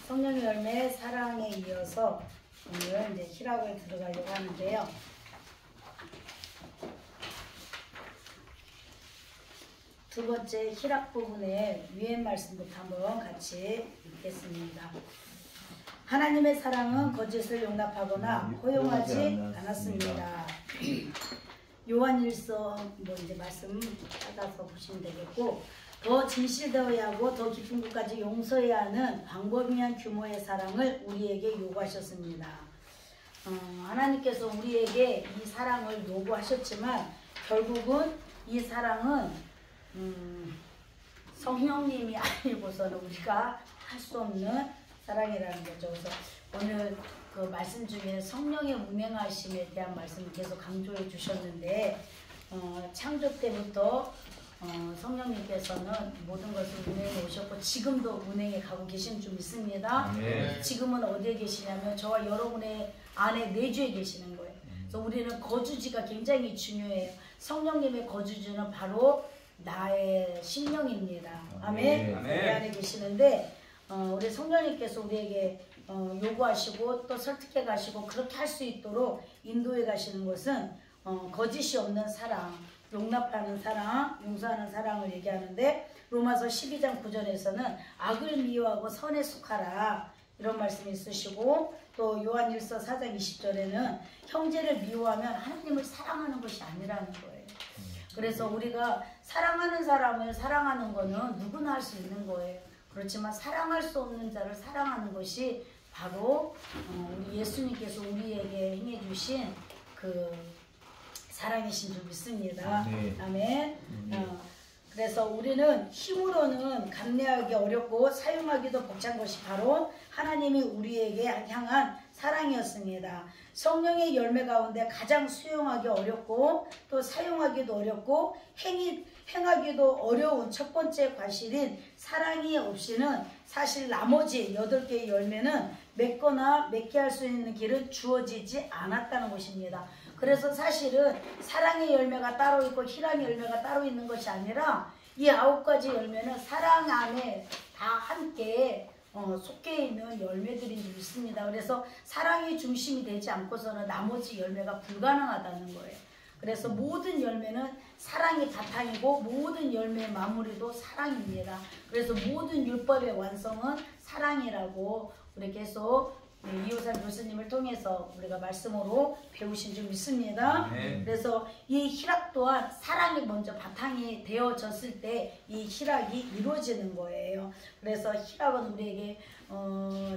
성령의 열매 사랑에 이어서 오늘 이제 희락을 들어가려고 하는데요. 두 번째 희락 부분의 위에 말씀부터 한번 같이 읽겠습니다. 하나님의 사랑은 거짓을 용납하거나 허용하지 않았습니다. 요한일서 이제 말씀 찾아서 보시면 되겠고, 더 진실되어야 하고 더 깊은 곳까지 용서해야 하는 광범위한 규모의 사랑을 우리에게 요구하셨습니다. 하나님께서 우리에게 이 사랑을 요구하셨지만 결국은 이 사랑은 성령님이 아니고서는 우리가 할 수 없는 사랑이라는 거죠. 그래서 오늘 그 말씀 중에 성령의 운행하심에 대한 말씀을 계속 강조해 주셨는데, 창조 때부터 성령님께서는 모든 것을 운행해 오셨고 지금도 운행해 가고 계신 줄 믿습니다. 네. 지금은 어디에 계시냐면 저와 여러분의 안에 내주에 계시는 거예요. 그래서 우리는 거주지가 굉장히 중요해요. 성령님의 거주지는 바로 나의 심령입니다. 아멘. 우리 안에 계시는데 우리 성령님께서 우리에게 요구하시고 또 설득해 가시고 그렇게 할 수 있도록 인도해 가시는 것은 거짓이 없는 사랑, 용납하는 사랑, 용서하는 사랑을 얘기하는데, 로마서 12장 9절에서는 악을 미워하고 선에 속하라 이런 말씀이 있으시고, 또 요한일서 4장 20절에는 형제를 미워하면 하나님을 사랑하는 것이 아니라는 거예요. 그래서 우리가 사랑하는 사람을 사랑하는 거는 누구나 할 수 있는 거예요. 그렇지만 사랑할 수 없는 자를 사랑하는 것이 바로 우리 예수님께서 우리에게 행해 주신 그 사랑이신 줄 믿습니다. 아멘. 그래서 우리는 힘으로는 감내하기 어렵고 사용하기도 벅찬 것이 바로 하나님이 우리에게 향한 사랑이었습니다. 성령의 열매 가운데 가장 수용하기 어렵고 또 사용하기도 어렵고 행하기도 어려운 첫 번째 과실인 사랑이 없이는 사실 나머지 8개의 열매는 맺거나 맺게 할 수 있는 길은 주어지지 않았다는 것입니다. 그래서 사실은 사랑의 열매가 따로 있고 희락의 열매가 따로 있는 것이 아니라 이 9가지 열매는 사랑 안에 다 함께 속해 있는 열매들인 줄 믿습니다. 그래서 사랑이 중심이 되지 않고서는 나머지 열매가 불가능하다는 거예요. 그래서 모든 열매는 사랑이 바탕이고 모든 열매의 마무리도 사랑입니다. 그래서 모든 율법의 완성은 사랑이라고 우리 계속 이호산 교수님을 통해서 우리가 말씀으로 배우신 줄 믿습니다. 그래서 이 희락 또한 사랑이 먼저 바탕이 되어졌을 때 이 희락이 이루어지는 거예요. 그래서 희락은 우리에게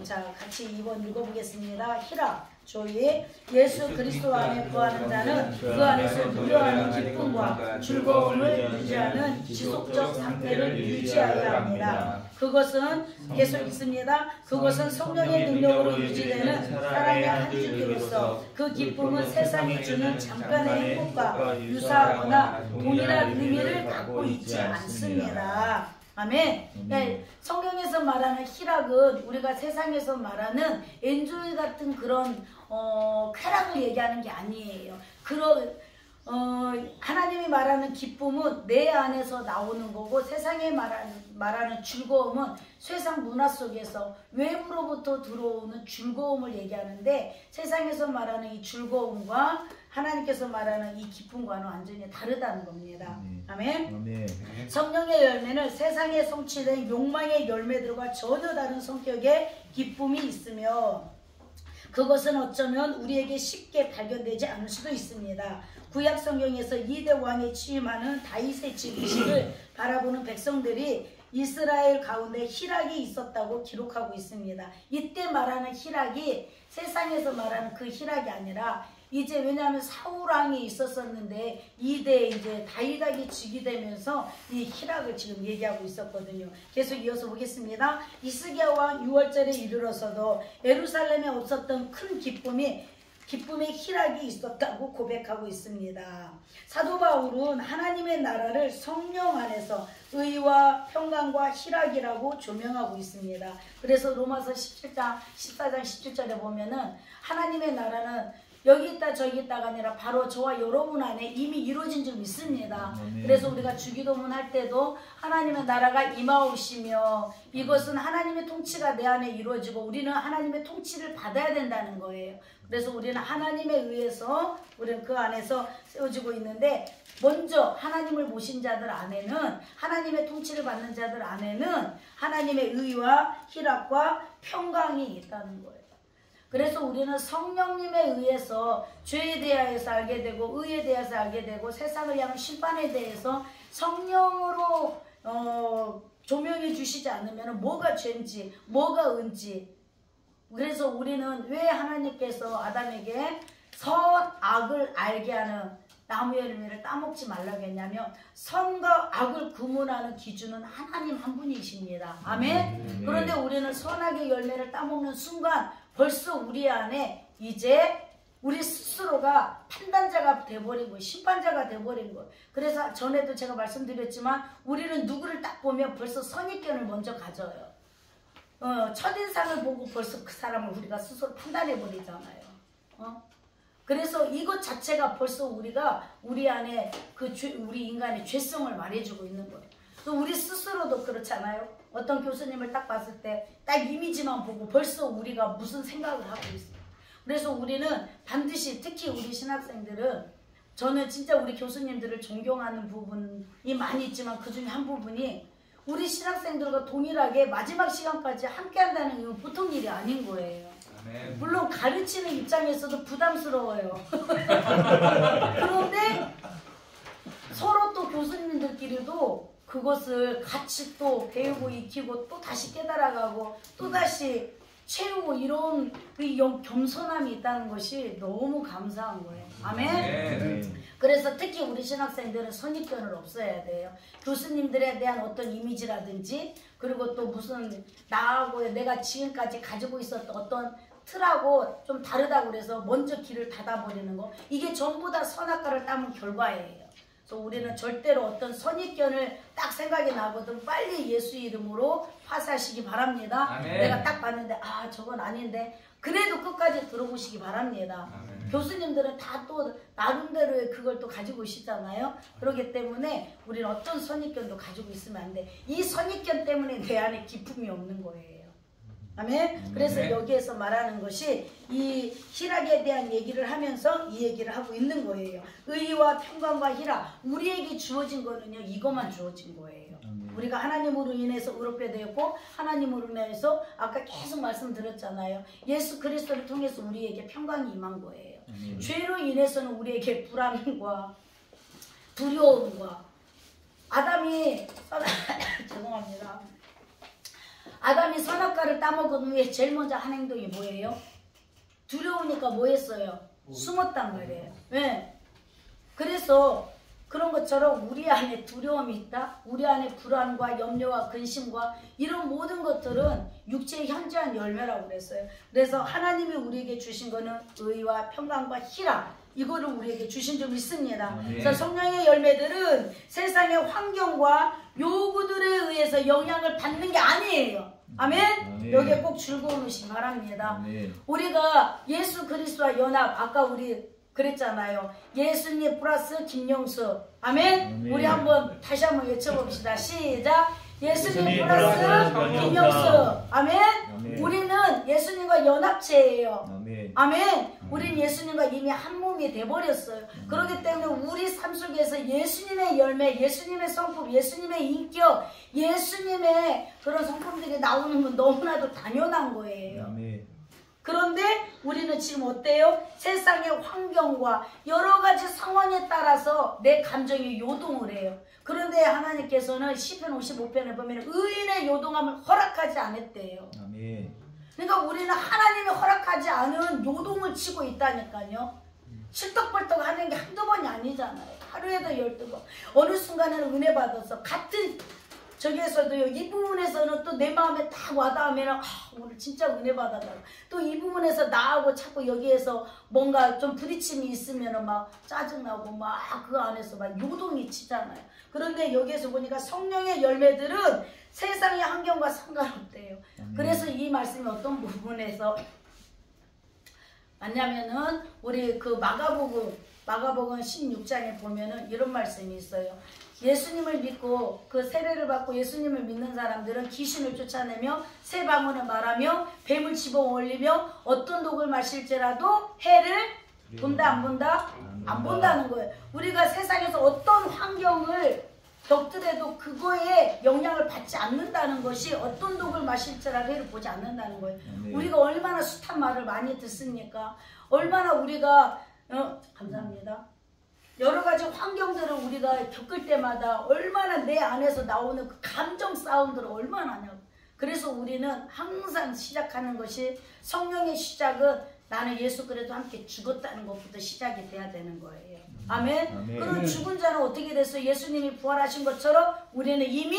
자 같이 이번 읽어보겠습니다. 희락 조의 예수 그리스도 안에 거하는 자는 그 안에서 누려하는 기쁨과 즐거움을 유지하는 지속적 상태를 유지하여야 합니다. 그것은 계속 있습니다. 그것은 성령의 능력으로 유지되는 사랑의 한 줄기로서 그 기쁨은 세상이 주는 잠깐의 행복과 유사하거나 동일한 의미를 갖고 있지 않습니다. 아멘. 네, 성경에서 말하는 희락은 우리가 세상에서 말하는 엔조이 같은 그런 쾌락을 얘기하는 게 아니에요. 하나님이 말하는 기쁨은 내 안에서 나오는 거고, 세상에 말하는 즐거움은 세상 문화 속에서 외부로부터 들어오는 즐거움을 얘기하는데, 세상에서 말하는 이 즐거움과 하나님께서 말하는 이 기쁨과는 완전히 다르다는 겁니다. 아멘. 성령의 열매는 세상에 성취된 욕망의 열매들과 전혀 다른 성격의 기쁨이 있으며, 그것은 어쩌면 우리에게 쉽게 발견되지 않을 수도 있습니다. 구약 성경에서 2대 왕에 취임하는 다윗의 즉위식을 바라보는 백성들이 이스라엘 가운데 희락이 있었다고 기록하고 있습니다. 이때 말하는 희락이 세상에서 말하는 그 희락이 아니라, 이제 왜냐하면 사울 왕이 있었었는데 2대 이제 다윗에게 즉위되면서 이 희락을 지금 얘기하고 있었거든요. 계속 이어서 보겠습니다. 히스기야 왕 6월절에 이르러서도 예루살렘에 없었던 큰 기쁨의 희락이 있었다고 고백하고 있습니다. 사도 바울은 하나님의 나라를 성령 안에서 의와 평강과 희락이라고 조명하고 있습니다. 그래서 로마서 14장 17절에 보면은 하나님의 나라는 여기 있다 저기 있다가 아니라 바로 저와 여러분 안에 이미 이루어진 줄 믿습니다. 그래서 우리가 주기도문 할 때도 하나님의 나라가 임하오시며 이것은 하나님의 통치가 내 안에 이루어지고 우리는 하나님의 통치를 받아야 된다는 거예요. 그래서 우리는 하나님에 의해서 우리는 그 안에서 세워지고 있는데 먼저 하나님을 모신 자들 안에는 하나님의 통치를 받는 자들 안에는 하나님의 의와 희락과 평강이 있다는 거예요. 그래서 우리는 성령님에 의해서 죄에 대해서 알게 되고 의에 대해서 알게 되고 세상을 향한 심판에 대해서 성령으로 조명해 주시지 않으면 뭐가 죄인지 뭐가 은지. 그래서 우리는 왜 하나님께서 아담에게 선악을 알게 하는 나무 열매를 따먹지 말라고 했냐면 선과 악을 구분하는 기준은 하나님 한 분이십니다. 아멘. 그런데 우리는 선악의 열매를 따먹는 순간 벌써 우리 안에 이제 우리 스스로가 판단자가 돼버린 거예요. 심판자가 돼버린 거예요. 그래서 전에도 제가 말씀드렸지만 우리는 누구를 딱 보면 벌써 선입견을 먼저 가져요. 첫인상을 보고 벌써 그 사람을 우리가 스스로 판단해버리잖아요. 그래서 이것 자체가 벌써 우리가 우리 안에 우리 인간의 죄성을 말해주고 있는 거예요. 또 우리 스스로도 그렇잖아요. 어떤 교수님을 딱 봤을 때 딱 이미지만 보고 벌써 우리가 무슨 생각을 하고 있어요. 그래서 우리는 반드시 특히 우리 신학생들은 저는 진짜 우리 교수님들을 존경하는 부분이 많이 있지만 그 중에 한 부분이 우리 신학생들과 동일하게 마지막 시간까지 함께 한다는 건 보통 일이 아닌 거예요. 물론 가르치는 입장에서도 부담스러워요. 그런데 서로 또 교수님들끼리도 그것을 같이 또 배우고 익히고 또 다시 깨달아가고 또 다시 채우고 이런 그 겸손함이 있다는 것이 너무 감사한 거예요. 아멘. 그래서 특히 우리 신학생들은 선입견을 없애야 돼요. 교수님들에 대한 어떤 이미지라든지 그리고 또 무슨 나하고 내가 지금까지 가지고 있었던 어떤 틀하고 좀 다르다고 그래서 먼저 길을 닫아버리는 거 이게 전부 다 선악과를 따문 결과예요. 그래서 우리는 절대로 어떤 선입견을 딱 생각이 나거든 빨리 예수 이름으로 파쇄하시기 바랍니다. 아멘. 내가 딱 봤는데 아 저건 아닌데 그래도 끝까지 들어보시기 바랍니다. 아멘. 교수님들은 다 또 나름대로의 그걸 또 가지고 있잖아요. 그렇기 때문에 우리는 어떤 선입견도 가지고 있으면 안 돼. 이 선입견 때문에 내 안에 기쁨이 없는 거예요. 아멘. 그래서 여기에서 말하는 것이 이 희락에 대한 얘기를 하면서 이 얘기를 하고 있는 거예요. 의와 평강과 희락 우리에게 주어진 거는요 이것만 주어진 거예요. 우리가 하나님으로 인해서 의롭게 되었고 하나님으로 인해서 아까 계속 말씀드렸잖아요. 예수 그리스도를 통해서 우리에게 평강이 임한 거예요. 죄로 인해서는 우리에게 불안과 두려움과 아담이 죄송합니다. 아담이 선악과를 따먹은 후에 제일 먼저 한 행동이 뭐예요? 두려우니까 뭐 했어요? 숨었단 말이에요. 왜? 그래서 그런 것처럼 우리 안에 두려움이 있다. 우리 안에 불안과 염려와 근심과 이런 모든 것들은 육체의 현저한 열매라고 그랬어요. 그래서 하나님이 우리에게 주신 거는 의와 평강과 희락 이거를 우리에게 주신 줄 믿습니다. 그래서 성령의 열매들은 세상의 환경과 요구들에 의해서 영향을 받는 게 아니에요. 아멘? 여기에 꼭 줄거놓으시기 바랍니다. 우리가 예수 그리스도와 연합 아까 우리 그랬잖아요. 예수님 플러스 김영수. 아멘? 우리 한번 다시 한번 외쳐봅시다. 시작. 예수님 플러스 김영수. 아멘? 우리는 예수님과 연합체예요. 아멘? 우리는 예수님과 이미 한 몸이 돼버렸어요. 그렇기 때문에 우리 삶 속에서 예수님의 열매, 예수님의 성품, 예수님의 인격, 예수님의 그런 성품들이 나오는 건 너무나도 당연한 거예요. 그런데 우리는 지금 어때요? 세상의 환경과 여러 가지 상황에 따라서 내 감정이 요동을 해요. 그런데 하나님께서는 시편 55편에 보면 의인의 요동함을 허락하지 않았대요. 아멘. 그러니까 우리는 하나님이 허락하지 않은 요동을 치고 있다니까요. 실떡벌떡 하는 게 한두 번이 아니잖아요. 하루에도 12번. 어느 순간에는 은혜 받아서 같은 저기에서도요, 이 부분에서는 또 내 마음에 딱 와닿으면 오늘 진짜 은혜 받았다. 또 이 부분에서 나하고 자꾸 여기에서 뭔가 좀 부딪힘이 있으면 막 짜증나고 막 그 안에서 막 요동이 치잖아요. 그런데 여기에서 보니까 성령의 열매들은 세상의 환경과 상관없대요. 그래서 이 말씀이 어떤 부분에서 왜냐면은 우리 그 마가복음 16장에 보면은 이런 말씀이 있어요. 예수님을 믿고 그 세례를 받고 예수님을 믿는 사람들은 귀신을 쫓아내며 새 방언을 말하며 뱀을 집어올리며 어떤 독을 마실지라도 해를 본다 안 본다? 안 본다는 거예요. 우리가 세상에서 어떤 환경을 겪더라도 그거에 영향을 받지 않는다는 것이 어떤 독을 마실지라도 해를 보지 않는다는 거예요. 우리가 얼마나 숱한 말을 많이 듣습니까? 얼마나 우리가 감사합니다. 여러 가지 환경들을 우리가 겪을 때마다 얼마나 내 안에서 나오는 그 감정 사운드를 얼마나 하냐고. 그래서 우리는 항상 시작하는 것이 성령의 시작은 나는 예수 그리스도와 함께 죽었다는 것부터 시작이 돼야 되는 거예요. 아멘. 그럼 죽은 자는 어떻게 됐어요? 예수님이 부활하신 것처럼 우리는 이미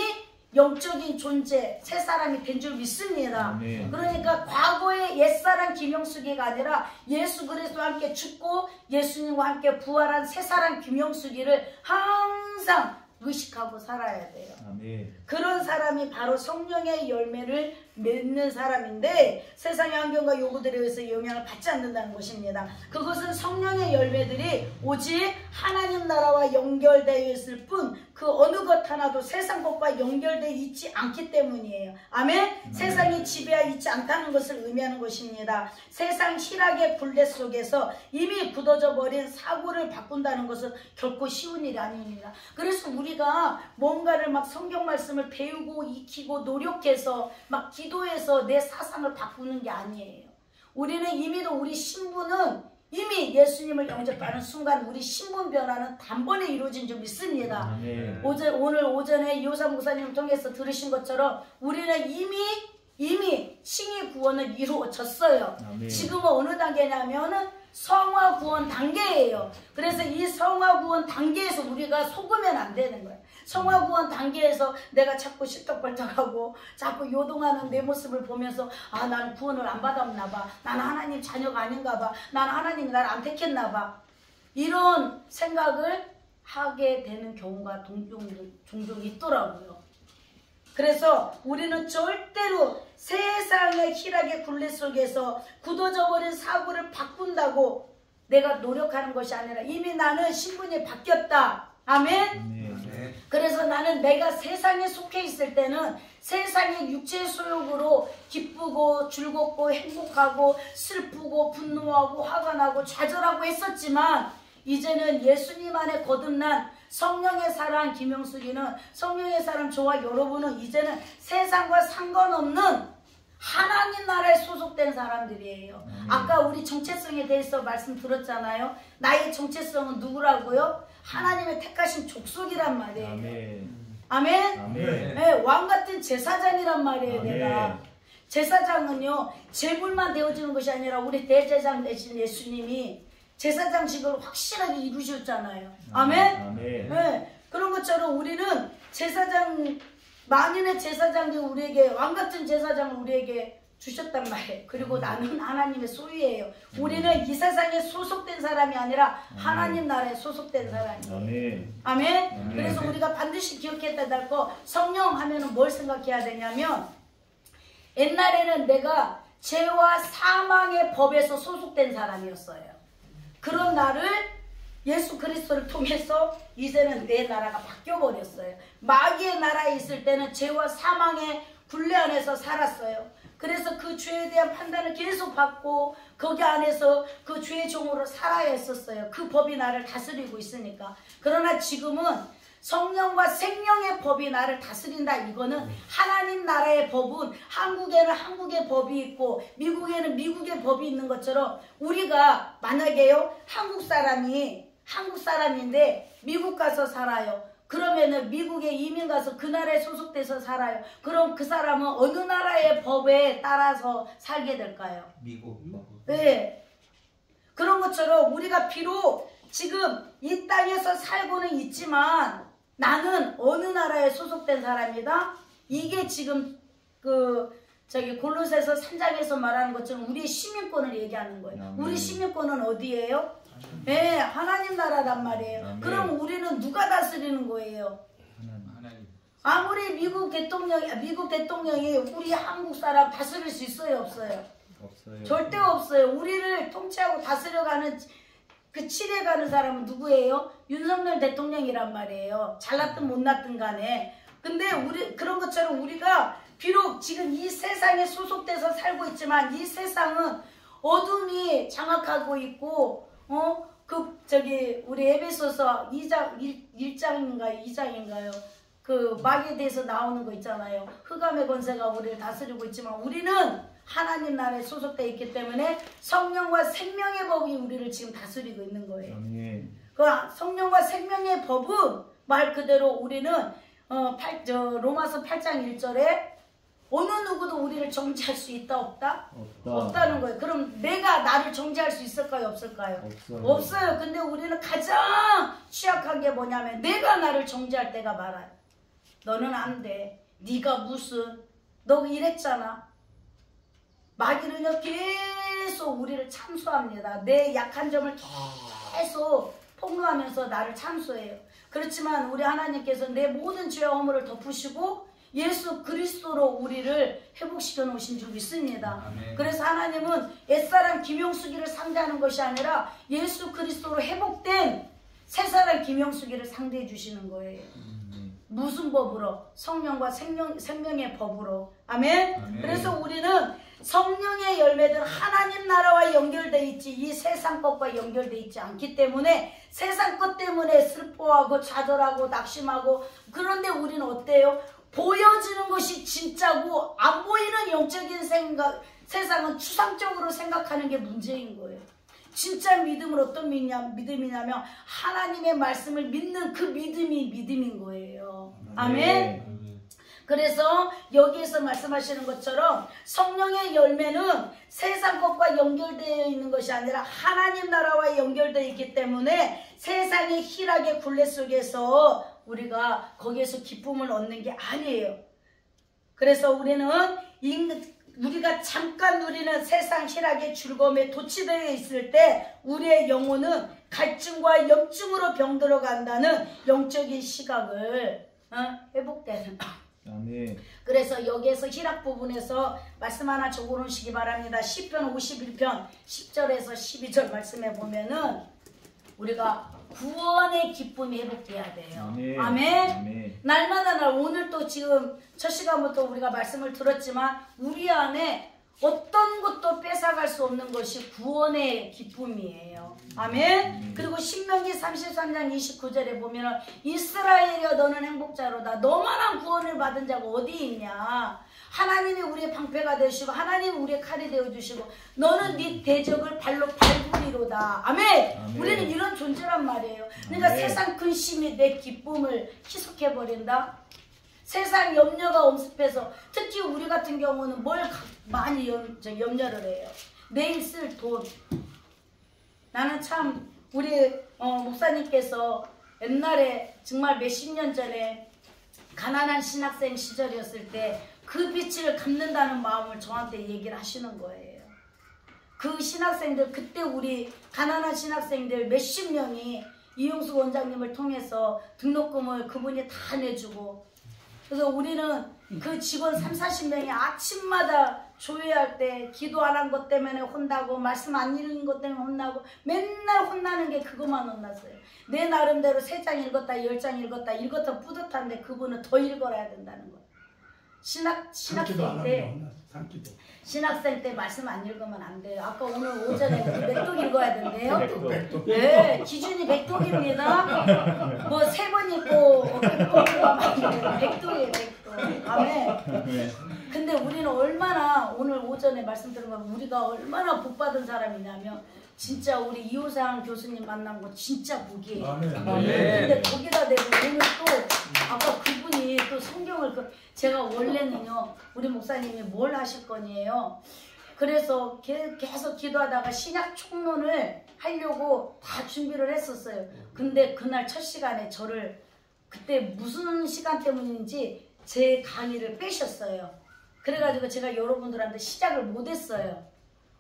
영적인 존재, 새 사람이 된 줄 믿습니다. 아멘. 그러니까 과거의 옛사람 김영숙이가 아니라 예수 그리스도와 함께 죽고 예수님과 함께 부활한 새 사람 김영숙이를 항상 의식하고 살아야 돼요. 아멘. 그런 사람이 바로 성령의 열매를 맺는 사람인데 세상의 환경과 요구들에 의해서 영향을 받지 않는다는 것입니다. 그것은 성령의 열매들이 오직 하나님 나라와 연결되어 있을 뿐 그 어느 것 하나도 세상 것과 연결되어 있지 않기 때문이에요. 아멘? 세상이 지배하여 있지 않다는 것을 의미하는 것입니다. 세상 희락의 굴레 속에서 이미 굳어져 버린 사고를 바꾼다는 것은 결코 쉬운 일이 아닙니다. 그래서 우리가 뭔가를 막 성경 말씀을 배우고 익히고 노력해서 막 기도해서 내 사상을 바꾸는 게 아니에요. 우리는 이미도 우리 신분은 이미 예수님을 영접하는 순간 우리 신분 변화는 단번에 이루어진 줄 믿습니다. 오늘 오전에 이호사 목사님을 통해서 들으신 것처럼 우리는 이미 칭의 구원은 이루어졌어요. 지금은 어느 단계냐면은 성화 구원 단계예요. 그래서 이 성화 구원 단계에서 우리가 속으면 안 되는 거예요. 성화 구원 단계에서 내가 자꾸 실떡벌떡하고 자꾸 요동하는 내 모습을 보면서 아 나는 구원을 안 받았나 봐. 나는 하나님 자녀가 아닌가 봐. 나는 하나님이 나를 안 택했나 봐. 이런 생각을 하게 되는 경우가 종종 있더라고요. 그래서 우리는 절대로 세상의 희락의 굴레 속에서 굳어져 버린 사고를 바꾼다고 내가 노력하는 것이 아니라 이미 나는 신분이 바뀌었다. 아멘? 그래서 나는 내가 세상에 속해 있을 때는 세상의 육체의 소욕으로 기쁘고 즐겁고 행복하고 슬프고 분노하고 화가 나고 좌절하고 했었지만 이제는 예수님 안에 거듭난 성령의 사랑 김영숙이는 성령의 사랑 저와 여러분은 이제는 세상과 상관없는 하나님 나라에 소속된 사람들이에요. 아까 우리 정체성에 대해서 말씀 들었잖아요. 나의 정체성은 누구라고요? 하나님의 택하신 족속이란 말이에요. 아멘? 아멘? 네, 왕같은 제사장이란 말이에요. 아멘. 내가 제사장은요 제물만 되어지는 것이 아니라 우리 대제사장 되신 예수님이 제사장직을 확실하게 이루셨잖아요. 아멘? 아멘. 네, 그런 것처럼 우리는 제사장 만인의 제사장이 우리에게 왕같은 제사장을 우리에게 주셨단 말이에요. 그리고 나는 하나님의 소유예요. 우리는 이 세상에 소속된 사람이 아니라 하나님 나라에 소속된 사람이에요. 아멘. 아멘. 그래서 우리가 반드시 기억해야 될 거 성령 하면은 뭘 생각해야 되냐면 옛날에는 내가 죄와 사망의 법에서 소속된 사람이었어요. 그런 나를 예수 그리스도를 통해서 이제는 내 나라가 바뀌어버렸어요. 마귀의 나라에 있을 때는 죄와 사망의 굴레 안에서 살았어요. 그래서 그 죄에 대한 판단을 계속 받고 거기 안에서 그 죄의 종으로 살아야 했었어요. 그 법이 나를 다스리고 있으니까. 그러나 지금은 성령과 생명의 법이 나를 다스린다. 이거는 하나님 나라의 법은 한국에는 한국의 법이 있고 미국에는 미국의 법이 있는 것처럼 우리가 만약에요 한국 사람인데 미국 가서 살아요. 그러면은 미국에 이민 가서 그 나라에 소속돼서 살아요. 그럼 그 사람은 어느 나라의 법에 따라서 살게 될까요? 미국. 네. 그런 것처럼 우리가 비록 지금 이 땅에서 살고는 있지만 나는 어느 나라에 소속된 사람이다? 이게 지금 골로새서 3장에서 말하는 것처럼 우리의 시민권을 얘기하는 거예요. 우리 시민권은 어디예요? 네, 하나님 나라란 말이에요. 아멘. 그럼 우리는 누가 다스리는 거예요? 하나님. 아무리 미국 대통령이 우리 한국 사람 다스릴 수 있어요, 없어요? 없어요. 절대 없어요. 우리를 통치하고 다스려가는 그 칠해가는 사람은 누구예요? 윤석열 대통령이란 말이에요. 잘났든 못났든 간에. 근데 우리 그런 것처럼 우리가 비록 지금 이 세상에 소속돼서 살고 있지만 이 세상은 어둠이 장악하고 있고 우리 에베소서 1장인가요? 2장인가요? 그 마귀에 대해서 나오는 거 있잖아요. 흑암의 권세가 우리를 다스리고 있지만 우리는 하나님 나라에 소속되어 있기 때문에 성령과 생명의 법이 우리를 지금 다스리고 있는 거예요. 그 성령과 생명의 법은 말 그대로 우리는 로마서 8장 1절에 어느 누구도 우리를 정죄할 수 있다 없다? 없다는 거예요. 그럼 내가 나를 정죄할 수 있을까요? 없을까요? 없어요. 근데 우리는 가장 취약한 게 뭐냐면 내가 나를 정죄할 때가 많아요. 너는 안 돼. 네가 무슨 너 이랬잖아. 마귀는요 계속 우리를 참수합니다. 내 약한 점을 계속 폭로하면서 나를 참수해요. 그렇지만 우리 하나님께서 내 모든 죄와 허물을 덮으시고 예수 그리스도로 우리를 회복시켜 놓으신 줄 믿습니다. 아멘. 그래서 하나님은 옛사람 김용수기를 상대하는 것이 아니라 예수 그리스도로 회복된 새사람 김용수기를 상대해 주시는 거예요. 무슨 법으로? 성령과 생명의 법으로. 아멘? 아멘. 그래서 우리는 성령의 열매들 하나님 나라와 연결되어 있지 이 세상 것과 연결되어 있지 않기 때문에 세상 것 때문에 슬퍼하고 좌절하고 낙심하고 그런데 우리는 어때요? 보여지는 것이 진짜고 안 보이는 영적인 세상은 추상적으로 생각하는 게 문제인 거예요. 진짜 믿음은 어떤 믿음이냐면 하나님의 말씀을 믿는 그 믿음이 믿음인 거예요. 아멘. 그래서 여기에서 말씀하시는 것처럼 성령의 열매는 세상 것과 연결되어 있는 것이 아니라 하나님 나라와 연결되어 있기 때문에 세상의 희락의 굴레 속에서 우리가 거기에서 기쁨을 얻는 게 아니에요. 그래서 우리가 잠깐 누리는 세상 희락의 즐거움에 도취되어 있을 때 우리의 영혼은 갈증과 염증으로 병들어 간다는 영적인 시각을 회복되는. 아멘. 그래서 여기에서 희락 부분에서 말씀 하나 적어놓으시기 바랍니다. 시편 51편 10절에서 12절 말씀에 보면은 우리가 구원의 기쁨이 회복돼야 돼요. 아멘. 아멘. 아멘. 날마다 오늘 또 지금 첫 시간부터 우리가 말씀을 들었지만 우리 안에 어떤 것도 뺏어갈 수 없는 것이 구원의 기쁨이에요. 아멘. 그리고 신명기 33장 29절에 보면 이스라엘이여 너는 행복자로다. 너만한 구원을 받은 자가 어디 있냐. 하나님이 우리의 방패가 되시고 하나님이 우리의 칼이 되어주시고 너는 네 대적을 발로 밟으리로다. 아멘. 아멘. 우리는 이런 존재란 말이에요. 그러니까 아멘. 세상 근심이 내 기쁨을 희석해버린다. 세상 염려가 엄습해서 특히 우리 같은 경우는 뭘 많이 염려를 해요. 내일 쓸 돈. 나는 참 우리 목사님께서 옛날에 정말 몇십 년 전에 가난한 신학생 시절이었을 때 그 빚을 갚는다는 마음을 저한테 얘기를 하시는 거예요. 그 신학생들 그때 우리 가난한 신학생들 몇십 명이 이용수 원장님을 통해서 등록금을 그분이 다 내주고 그래서 우리는 그 직원 30-40명이 아침마다 조회할 때 기도 안 한 것 때문에 혼나고 말씀 안 읽은 것 때문에 혼나고 맨날 혼나는 게 그것만 혼났어요. 내 나름대로 3장 읽었다 10장 읽었다 뿌듯한데 그분은 더 읽어야 된다는 거예요. 신학생 때 말씀 안 읽으면 안 돼요. 아까 오늘 오전에 맥독 읽어야 된대요. 백독. 네, 기준이 백독입니다. 뭐 3번 읽고 백독이에요, 백독. 아멘. 근데 우리는 얼마나 오늘 오전에 말씀 들은 거 우리가 얼마나 복받은 사람이냐면 진짜 우리 이호상 교수님 만난 거 진짜 복이에요. 근데 거기다 대고 오늘 또 아까 그분이 또 성경을 제가 원래는요 우리 목사님이 뭘 하실 거니에요. 그래서 계속 기도하다가 신약 총론을 하려고 다 준비를 했었어요. 근데 그날 첫 시간에 저를 그때 무슨 시간 때문인지 제 강의를 빼셨어요. 그래가지고 제가 여러분들한테 시작을 못했어요.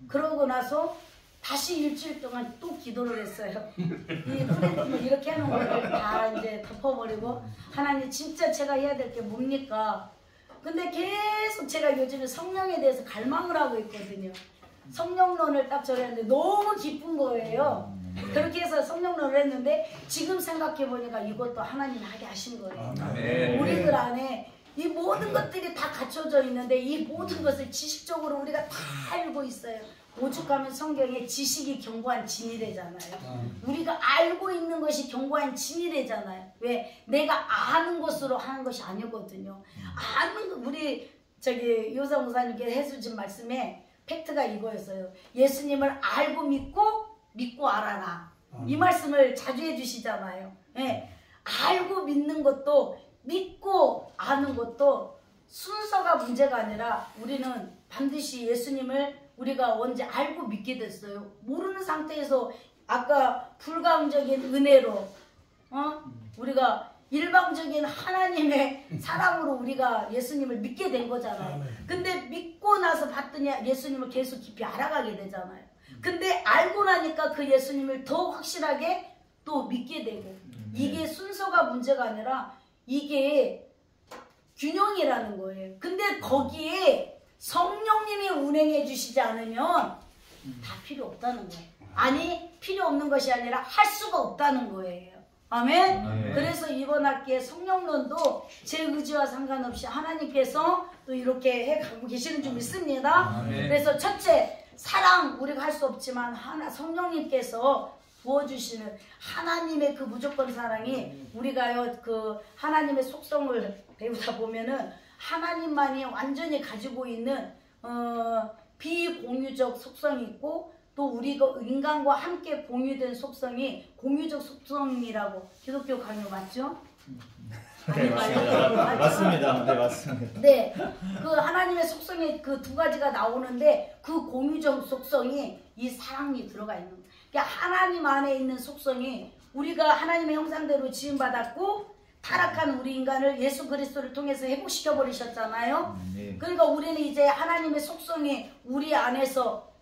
그러고 나서 다시 일주일 동안 또 기도를 했어요. 이 프레임을 이렇게 하는 거를 다 이제 덮어버리고 하나님 진짜 제가 해야 될 게 뭡니까? 근데 계속 제가 요즘에 성령에 대해서 갈망을 하고 있거든요. 성령론을 딱 전했는데 너무 기쁜 거예요. 그렇게 해서 성령론을 했는데 지금 생각해 보니까 이것도 하나님이 하게 하신 거예요. 우리들 안에 이 모든 것들이 다 갖춰져 있는데 이 모든 것을 지식적으로 우리가 다 알고 있어요. 오죽하면 성경에 지식이 견고한 진이래잖아요. 우리가 알고 있는 것이 견고한 진이래잖아요. 왜? 내가 아는 것으로 하는 것이 아니거든요. 아는 거, 우리 저기 요상 목사님께 해주신 말씀에 팩트가 이거였어요. 예수님을 알고 믿고 알아라. 이 말씀을 자주 해주시잖아요. 예. 알고 믿는 것도 믿고 아는 것도 순서가 문제가 아니라 우리는 반드시 예수님을 우리가 언제 알고 믿게 됐어요. 모르는 상태에서 아까 불가항적인 은혜로 우리가 일방적인 하나님의 사랑으로 우리가 예수님을 믿게 된 거잖아요. 근데 믿고 나서 봤더니 예수님을 계속 깊이 알아가게 되잖아요. 근데 알고 나니까 그 예수님을 더 확실하게 또 믿게 되고 이게 순서가 문제가 아니라 이게 균형이라는 거예요. 근데 거기에 성령님이 운행해 주시지 않으면 다 필요 없다는 거예요. 아니 필요 없는 것이 아니라 할 수가 없다는 거예요. 아멘. 그래서 이번 학기에 성령론도 제 의지와 상관없이 하나님께서 또 이렇게 해가고 계시는 줄 믿습니다. 그래서 첫째 사랑 우리가 할 수 없지만 성령님께서 부어주시는 하나님의 그 무조건 사랑이 우리가요 그 하나님의 속성을 배우다 보면은 하나님만이 완전히 가지고 있는 비공유적 속성이 있고 또 우리가 인간과 함께 공유된 속성이 공유적 속성이라고 기독교 강요 맞죠? 네, 맞습니다. 맞습니다. 네, 맞습니다. 네, 그 하나님의 속성이 그 두 가지가 나오는데 그 공유적 속성이 이 사랑이 들어가 있는 거예요. 그러니까 하나님 안에 있는 속성이 우리가 하나님의 형상대로 지음받았고 타락한 우리 인간을 예수 그리스도를 통해서 회복시켜 버리셨잖아요. 네. 그러니까 우리는 이제 하나님의 속성이 우리 안에서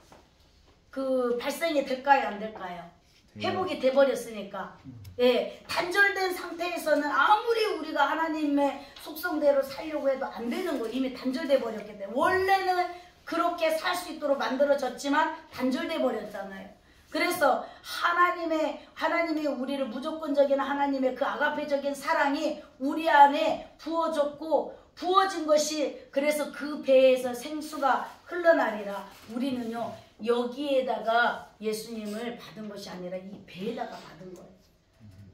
그 발생이 될까요, 안 될까요? 회복이 돼 버렸으니까. 예, 단절된 상태에서는 아무리 우리가 하나님의 속성대로 살려고 해도 안 되는 거예요. 이미 단절돼 버렸기 때문에. 원래는 그렇게 살 수 있도록 만들어졌지만 단절돼 버렸잖아요. 그래서 하나님의 우리를 무조건적인 하나님의 그 아가페적인 사랑이 우리 안에 부어졌고 부어진 것이 그래서 그 배에서 생수가 흘러나리라. 우리는요 여기에다가 예수님을 받은 것이 아니라 이 배에다가 받은 거예요.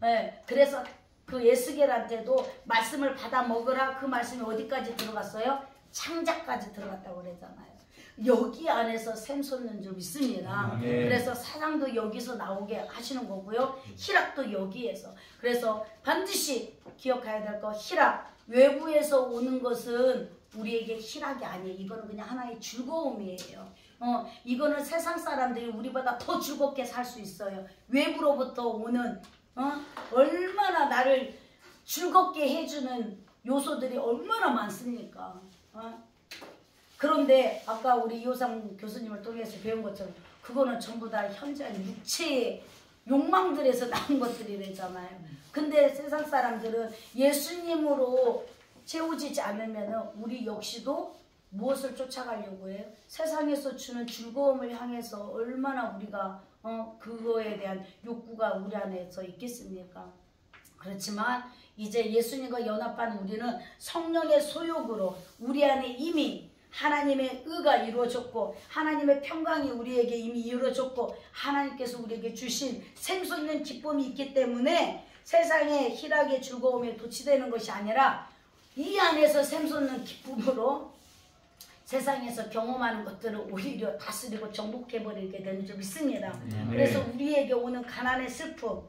네, 그래서 그 에스겔한테도 말씀을 받아 먹으라. 그 말씀이 어디까지 들어갔어요? 창자까지 들어갔다고 그랬잖아요. 여기 안에서 샘솟는 줄 믿습니다. 그래서 사랑도 여기서 나오게 하시는 거고요. 희락도 여기에서. 그래서 반드시 기억해야 될 거 희락. 외부에서 오는 것은 우리에게 희락이 아니에요. 이거는 그냥 하나의 즐거움이에요. 이거는 세상 사람들이 우리보다 더 즐겁게 살 수 있어요. 외부로부터 오는 얼마나 나를 즐겁게 해주는 요소들이 얼마나 많습니까? 그런데 아까 우리 이호상 교수님을 통해서 배운 것처럼 그거는 전부 다 현재한 육체의 욕망들에서 나온 것들이래잖아요. 근데 세상 사람들은 예수님으로 채워지지 않으면 우리 역시도 무엇을 쫓아가려고 해요? 세상에서 주는 즐거움을 향해서 얼마나 우리가 그거에 대한 욕구가 우리 안에서 있겠습니까? 그렇지만 이제 예수님과 연합한 우리는 성령의 소욕으로 우리 안에 이미 하나님의 의가 이루어졌고 하나님의 평강이 우리에게 이미 이루어졌고 하나님께서 우리에게 주신 샘솟는 기쁨이 있기 때문에 세상의 희락의 즐거움에 도취되는 것이 아니라 이 안에서 샘솟는 기쁨으로 세상에서 경험하는 것들을 오히려 다스리고 정복해버리게 되는 줄 믿습니다. 그래서 우리에게 오는 가난의 슬픔,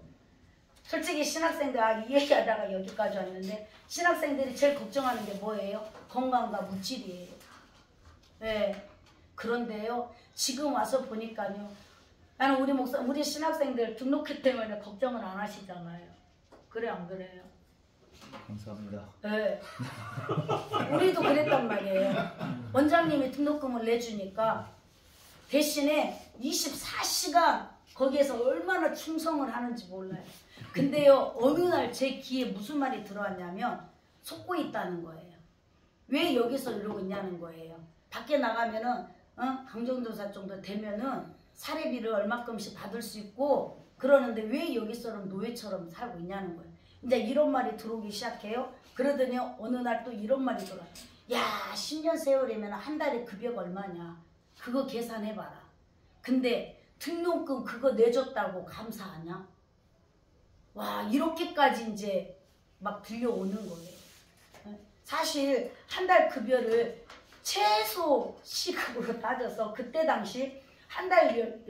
솔직히 신학생들 이 얘기하다가 여기까지 왔는데 신학생들이 제일 걱정하는 게 뭐예요? 건강과 물질이에요. 네. 그런데요 지금 와서 보니까요 나는 우리 신학생들 등록회 때문에 걱정을 안 하시잖아요. 그래 안 그래요? 감사합니다. 네. 우리도 그랬단 말이에요. 원장님이 등록금을 내주니까 대신에 24시간 거기에서 얼마나 충성을 하는지 몰라요. 근데요 어느 날 제 귀에 무슨 말이 들어왔냐면 속고 있다는 거예요. 왜 여기서 이러고 있냐는 거예요. 밖에 나가면은 강정도사 정도 되면은 사례비를 얼마큼씩 받을 수 있고 그러는데 왜 여기서는 노예처럼 살고 있냐는 거예요. 이제 이런 말이 들어오기 시작해요. 그러더니 어느 날 또 이런 말이 들어와요. 야, 10년 세월이면 한 달에 급여가 얼마냐. 그거 계산해봐라. 근데 등록금 그거 내줬다고 감사하냐? 와, 이렇게까지 이제 막 들려오는 거예요. 사실 한 달 급여를 최소 시급으로 따져서 그때 당시 한 달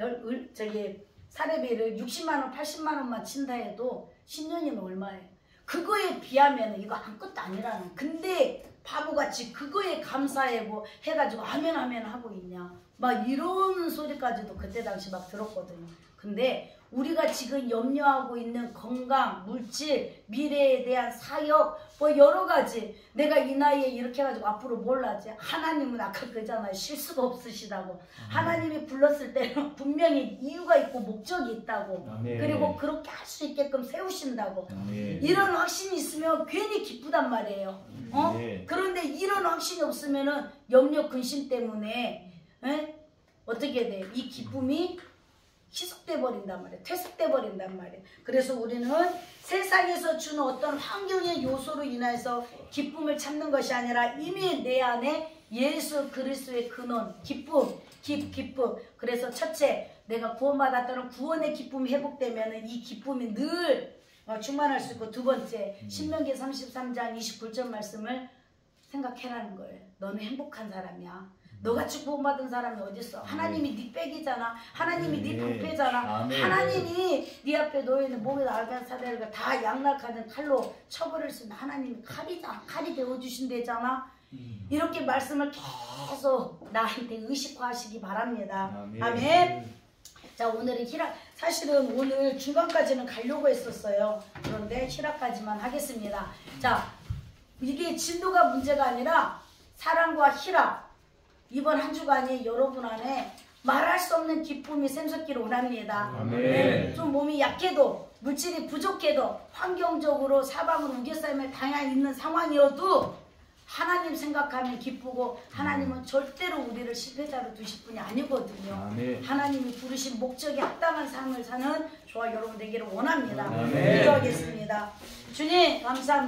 사례비를 60만 원, 80만 원만 친다 해도 10년이면 얼마예요? 그거에 비하면 이거 아무것도 아니라는. 근데 바보같이 그거에 감사해 뭐 해가지고 아멘 하고 있냐. 막 이런 소리까지도 그때 당시 막 들었거든요. 근데 우리가 지금 염려하고 있는 건강, 물질, 미래에 대한 사역 뭐 여러 가지 내가 이 나이에 이렇게 해가지고 앞으로 뭘 하지? 하나님은 아까 그잖아요. 실수가 없으시다고. 하나님이 불렀을 때는 분명히 이유가 있고 목적이 있다고. 아멘. 그리고 그렇게 할 수 있게끔 세우신다고. 아멘. 이런 확신이 있으면 괜히 기쁘단 말이에요. 네. 그런데 이런 확신이 없으면은 염려 근심 때문에 어떻게 돼? 이 기쁨이 희석돼 버린단 말이에요. 퇴색돼 버린단 말이에요. 그래서 우리는 세상에서 주는 어떤 환경의 요소로 인해서 기쁨을 찾는 것이 아니라 이미 내 안에 예수 그리스도의 근원, 기쁨. 그래서 첫째, 내가 구원받았다는 구원의 기쁨이 회복되면 이 기쁨이 늘 충만할 수 있고, 두 번째, 신명기 33장 29절 말씀을 생각해라는 거예요. 너는 행복한 사람이야. 너같이 구원받은 사람이 어딨어? 하나님이 네 백이잖아. 하나님이 네 방패잖아. 하나님이 네 앞에 놓여있는 몸에다 알간 사대를 다 양날카는 칼로 쳐버릴 수 있는 하나님이 칼이 되어주신대잖아. 이렇게 말씀을 계속 나한테 의식화하시기 바랍니다. 아멘. 자, 오늘은 희락, 사실은 오늘 중간까지는 가려고 했었어요. 그런데 희락까지만 하겠습니다. 자, 이게 진도가 문제가 아니라 사랑과 희락, 이번 한 주간이 여러분 안에 말할 수 없는 기쁨이 샘솟기를 원합니다. 네, 좀 몸이 약해도 물질이 부족해도 환경적으로 사방으로 우겨싸임을 당해 있는 상황이어도 하나님 생각하면 기쁘고, 하나님은 절대로 우리를 실패자로 두실 분이 아니거든요. 아멘. 하나님이 부르신 목적에 합당한 삶을 사는 저와 여러분 되기를 원합니다. 아멘. 기도하겠습니다. 주님 감사합니다.